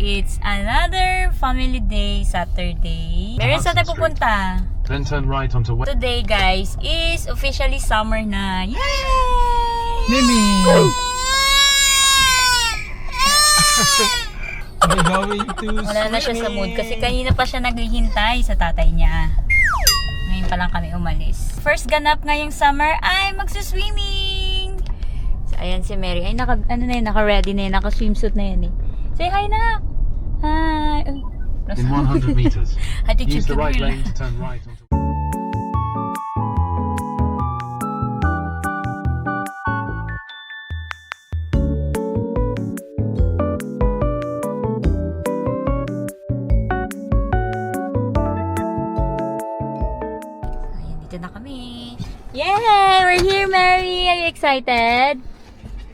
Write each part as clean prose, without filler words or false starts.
it's another family day, Saturday. Meron saan tayo pupunta? Then turn right onto West. Today, guys, is officially summer na. Yay! Mimi! We're going to Wala na siya sa mood kasi kanina pa siya naghihintay sa tatay niya. Ngayon pa lang kami umalis. First ganap ngayong summer ay magsuswimming! So, ayan si Mary. Ay, naka-ready na yun. Naka-swimsuit na yan eh. Say hi na! Hi! In 100 meters, Attitude use the right to lane to turn right onto. Ayan, dito na kami. Yay! We're here, Mary! Are you excited?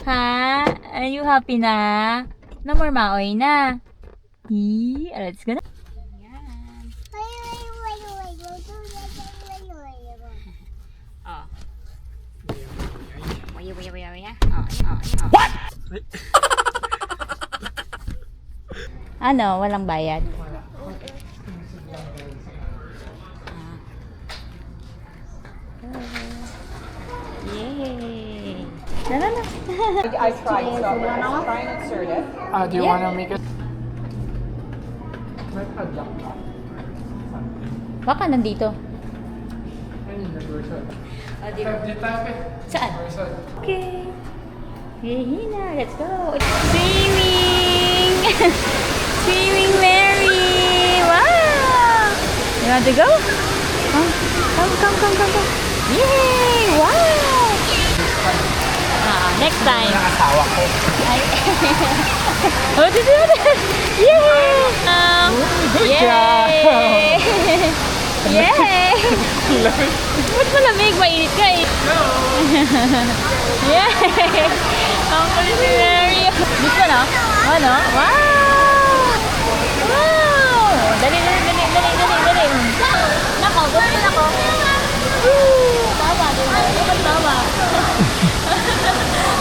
Ha? Are you happy na? No more maoy na. Let's go na. Ayan. Oh. Waya. What? Ano? Walang bayad? Yay! Na. I tried, so I'm gonna try and insert it. do you want to make it? Baka nandito. Saan? Okay. Hina, let's go. Swimming! Swimming, Mary! Wow! You want to go? Come. Yay! Wow! Next time. Nakasawa ko. Ay. Oh, did you? Yay! Good Yay! Yay! Ba't malamig? Mainit ka eh. No! Yay! Ang kulit si Mary. Gusto na? Ano? Wow! Wow! Dali. Nako, gusto na ko. Tama, diba? Tama.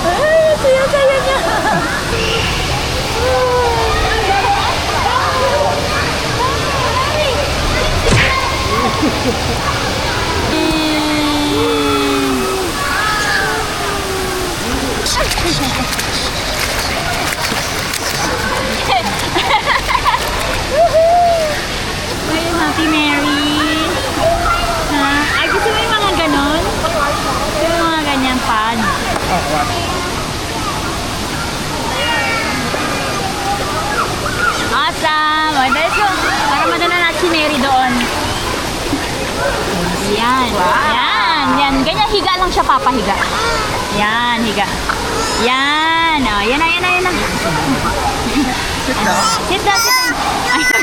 Ay, saya niya. Ayun, Happy Mary. Ha? Ay, gusto mo yung mga ganon? Gusto mo yung mga ganyan pad? Awesome! O, let's go. Para madala natin si Mary doon. Yan. Yan. Ganyan, higa lang siya, papahiga. Yan, higa. Yan. O, yan na. Sit down.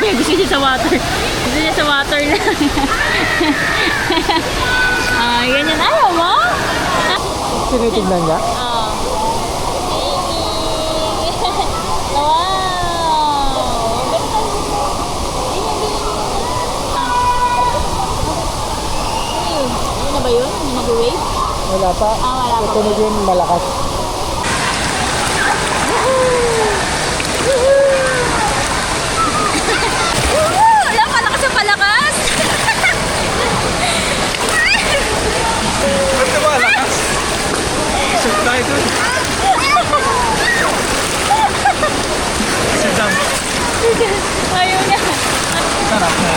Ay, gusto niya sa water. Gusto niya sa water lang. Ay, ganyan. Ayaw mo? Tinitignan niya? Oh. Wow! Ano na ba yun? Nag-wave? Wala pa. Wala pa. Tutunog yun malakas. Wala, palakas ang palakas! Ba't na malakas? Isip tayo dun. Sit down. Ayaw niya. Sarap na.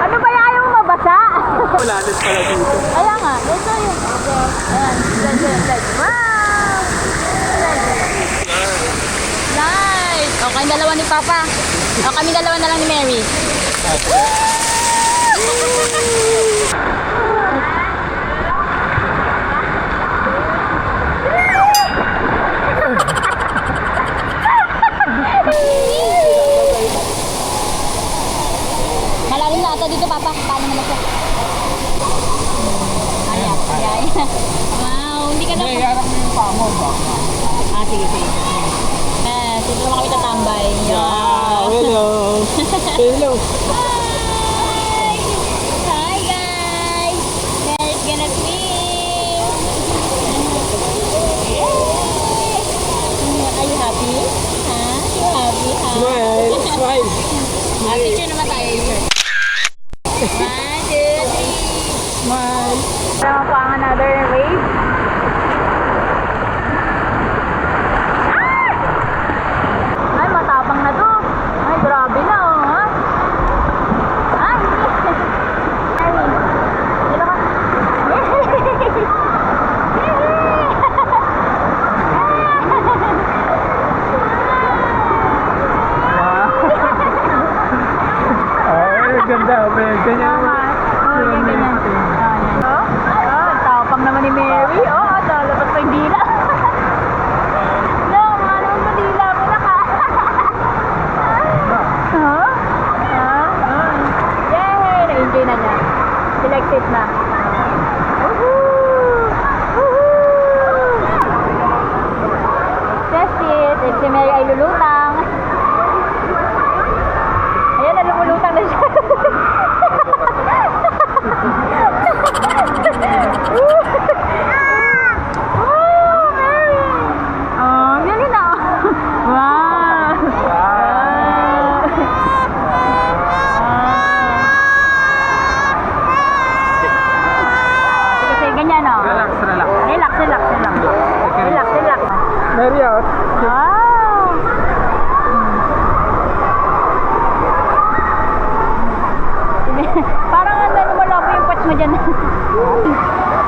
Ano ba yung mabasa? Malalis pala dito. Kaya nga, ito yung... Ayan, slide. Wow! Slide! O, kayong dalawa ni Papa. O, kami dalawa na lang ni Mary. na ata dito, Papa. Paano naman siya? Ayan, ayan. Wow, hindi ka na... Hindi, harap mo yung pamo ba? Ah, sige, sige. Dito naman kami tatambay. Wow, hello. Hello. Hi! Hi, guys! Mary's gonna swim! Are you happy? Huh? You happy, huh? Smile, smile. Ah, picture naman tayo, sir. 1, 2, 3. Smile. Naman po ang another wave. Ay, matapang na to. Ay, grabe na, oh. Ha? Ay, ay, dito ka. Ay, ganda. May ganyan. Oh, yan, ganyan. Tapang naman ni Mary. Oh, lalabas pa yung dila. No, ano mo dila mo na ka? Huh? Yay! Na-enjoy na niya. Selected na. Woohoo! Woohoo! Test it. If si Mary ay lulutang. Ayan, lumulutang na siya. Relax, relax. Relax. Mary out. Wow! Parang ano lumalapo yung patch mo dyan.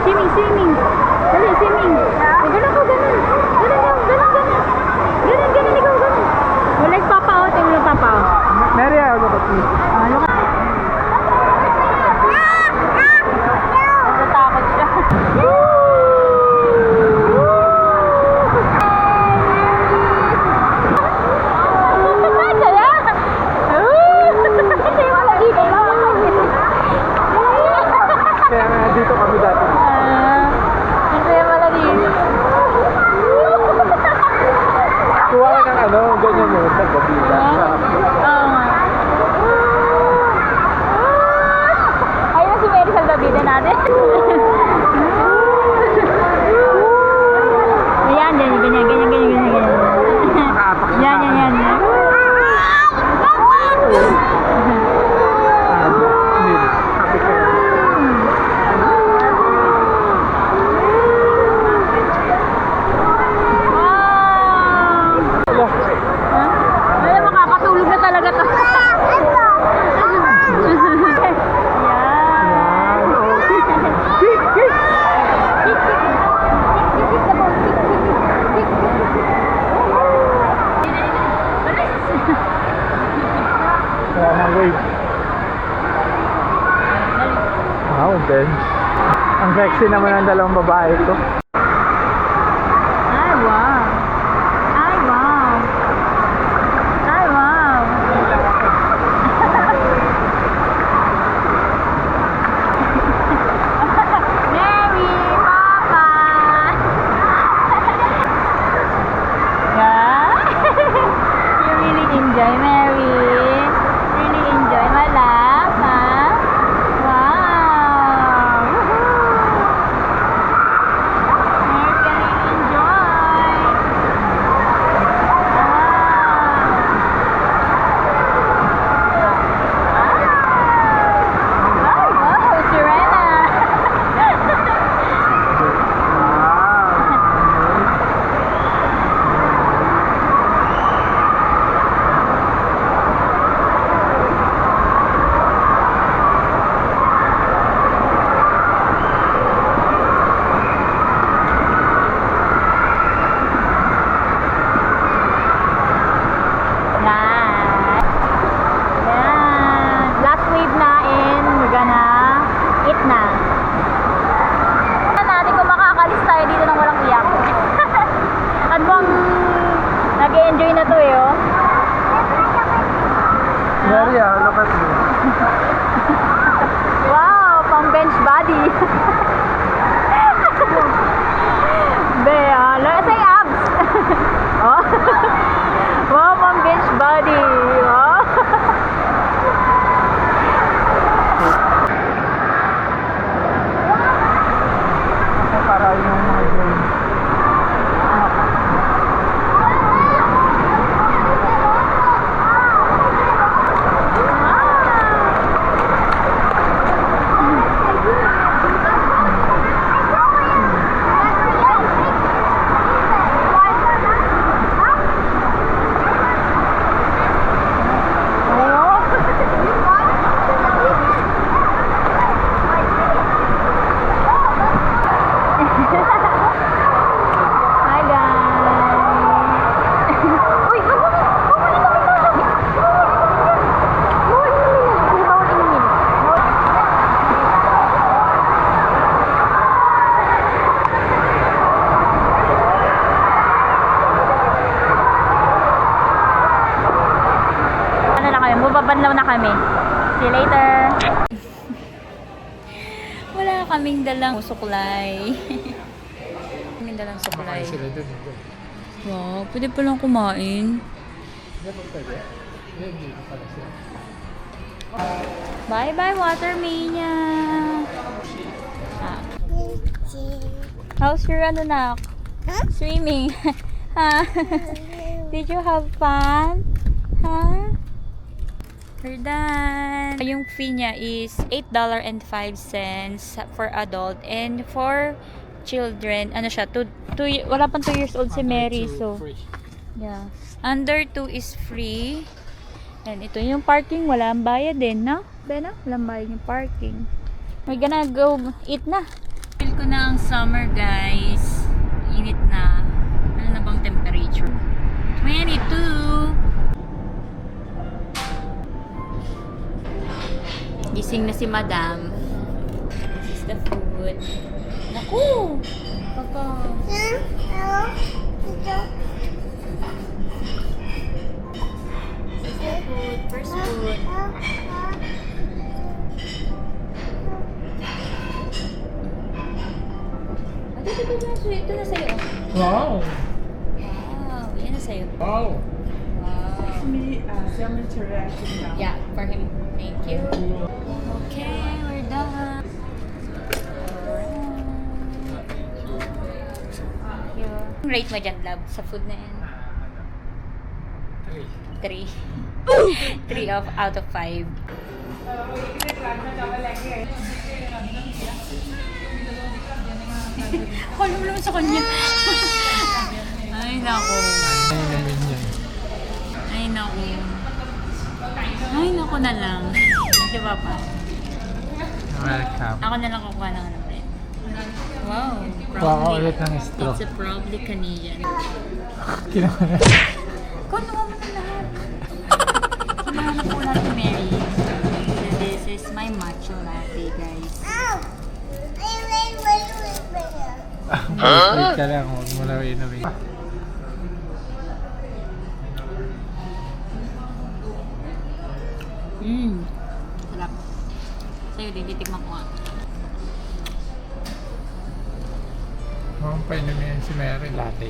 Swimming. Dali, swimming. Ay, ganun ko, ganun. Ganun, ikaw, ganun. Wala yung papa, oh. Tingnan mo yung papa, oh. Mary out. Look at me. Look at... Natatakot siya. Kaya nga dito kami dati. Kuha ka ng ano, ganyan mo. Pagkabila. Ayun na si Mary sa gabida natin. Ayan, ganyan. Nakaapak siya. Yan. Happy ka. Wow! Ay, makakatulog na talaga to. Kaya ng wave. Wow, bench. Ang sexy naman ng dalawang babae ito. Ay, wow. Mary, Papa. Yeah. You really enjoy, Mary. Really enjoy my laugh, huh? Wow. wala kaming dalang suklay. Kaming dalang suklay. Sila dun. Wow, pwede palang kumain. Hindi ba pwede? Hindi pala sila. Bye-bye, Watermania! Ah. How's your ano na? Swimming? Ha? Did you have fun? Ha? We're done! Yung fee niya is $8.05 for adult and for children, ano siya, wala pang 2 years old si Mary, so yeah. Under 2 is free. And ito yung parking, wala ang bayad din, no? Bena, walang bayad yung parking. We're gonna go eat na. Feel ko na ang summer, guys. Init na. Ano na bang temperature? 22! Gising na si Madam. This is the food. Naku! Papa. This is the food. First food. Ito na sa'yo. Wow! Wow, yan na sa'yo. Wow! Wow. Some interaction now. Yeah, for him. Thank you. Okay, we're done. Thank you. Rate mo dyan, love, sa food na yan? 3. 3 out of 5. Alam naman sa kanya. Ay, naku. Ay, namin yan. Ay, naku. Ay, naku na lang. Di ba pa? Welcome. Ako na lang kukuha ng ano rin. Wow. Kuha ka ulit ng straw. It's a probably Canadian. Kinuha na. Kunuha mo na lahat. Kinuha na po natin, Mary. So this is my matcha latte, guys. Wait ka lang, huwag mo lang inumin. Sarap. Sa'yo din, titikman ko nga. Mukhang pa inumin yan si Mary latte.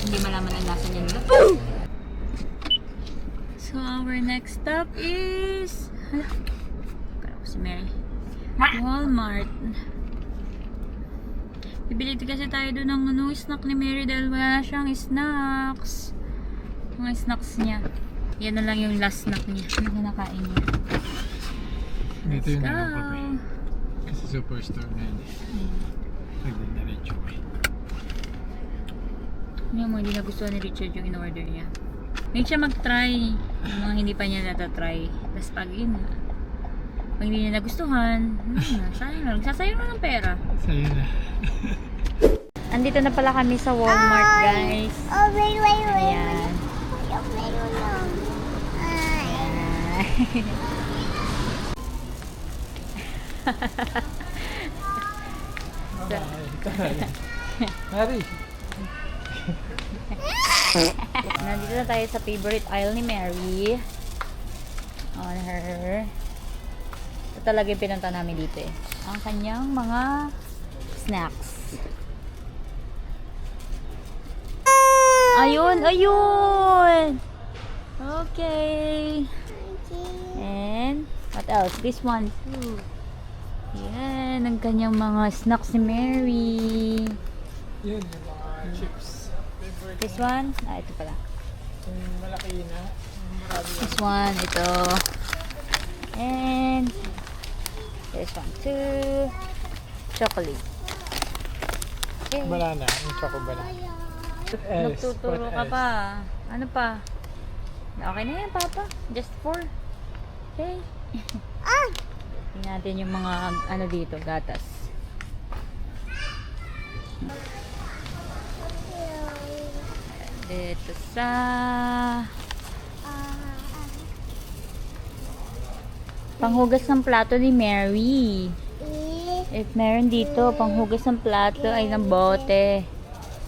Hindi malaman ang lasa niya nila. So our next stop is... Hala. Kala ko si Mary. Walmart. Bibili kasi tayo doon ng ano, snack ni Mary dahil wala na siyang snacks. Mga snacks niya. Yan na lang yung last snack niya. Yung nakain niya. Dito yung Go! nakapapay. Kasi superstore na yun. Nagdin na rin siya. Yung mga hindi nagustuhan ni Richard yung in-order niya. Make siya mag-try. Yung mga hindi pa niya natatry. Tapos pag yun na. Pag hindi niya nagustuhan, sayang lang. Sasayang na ng pera. Sa'yo na. Andito na pala kami sa Walmart, guys. Oh, wait. Ayan. Mary! Nandito na tayo sa favorite aisle ni Mary. On her. Ito talaga yung pinunta namin dito eh. Ang kanyang mga snacks. Ayun! Okay. And, what else? This one too. Yan, ang kanyang mga snacks ni Mary. Yun, yung mga chips. Favorite This one? Ito pala. yung malaki na. This one, ito. And this one too. Chocolate. Okay. Banana, yung choco banana. Nagtuturo ka pa. Ano pa? Okay na yan, Papa. Just 4. Okay. Tingnan natin yung mga ano dito, gatas. Dito sa panghugas ng plato ni Mary. If meron dito, panghugas ng plato ay ng bote.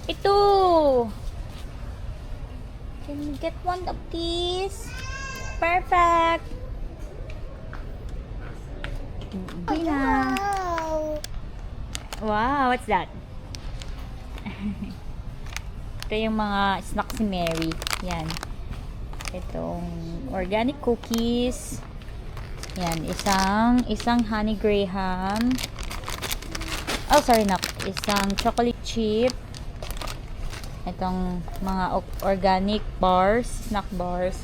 Ito! Can we get one of these? Perfect! Mary na. Wow, what's that? Ito yung mga snacks ni Mary. Yan. Itong organic cookies. Yan, isang honey graham. Oh, sorry nak. Isang chocolate chip. Itong mga organic bars, snack bars.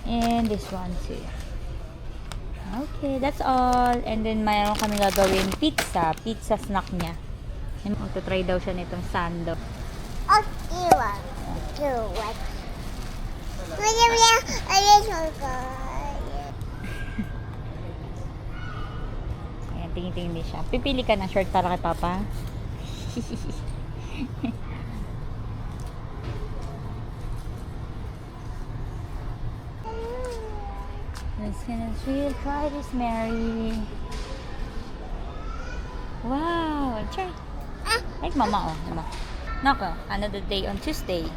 And this one too. Okay, that's all. And then mayroon kami gagawin pizza snack niya. Magta-try daw siya nitong sando. Okay, 1, 2, 1. Ayan, tingin-tingin din siya. Pipili ka ng short para kay Papa. Let's try this, Mary. Wow, try. Like mama, oh. Mama. Nako, another day on Tuesday.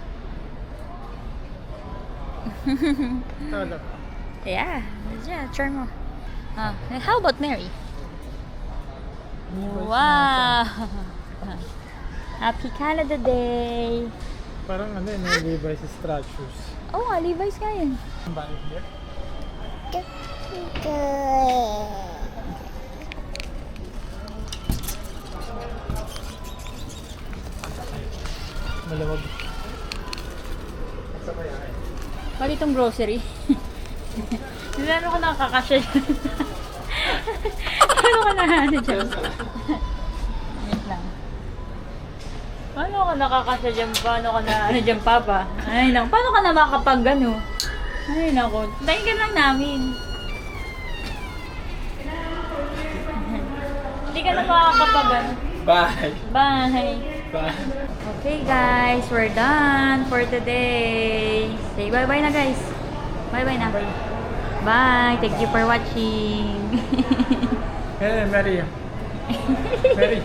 Yeah, try mo. How about Mary? Wow! Happy Canada Day! Parang ano yun, Levi's Stratus. Oh, Levi's nga yun. Ang bahay niya. Malawag. Pati itong grocery. Ano ka nakakasya dyan? Ano ka ano dyan? Wait lang. Paano ka nakakasya dyan? Paano ka ano dyan, Papa? Ay, naku. Paano ka na makapag ano? Ay, naku. Tayin lang namin. Hindi ka na makakapag ano. Bye! Bye! Bye! Okay guys, we're done for today. Say bye-bye na guys. Bye-bye na. Bye. Thank you for watching. Hey, Mary. Mary.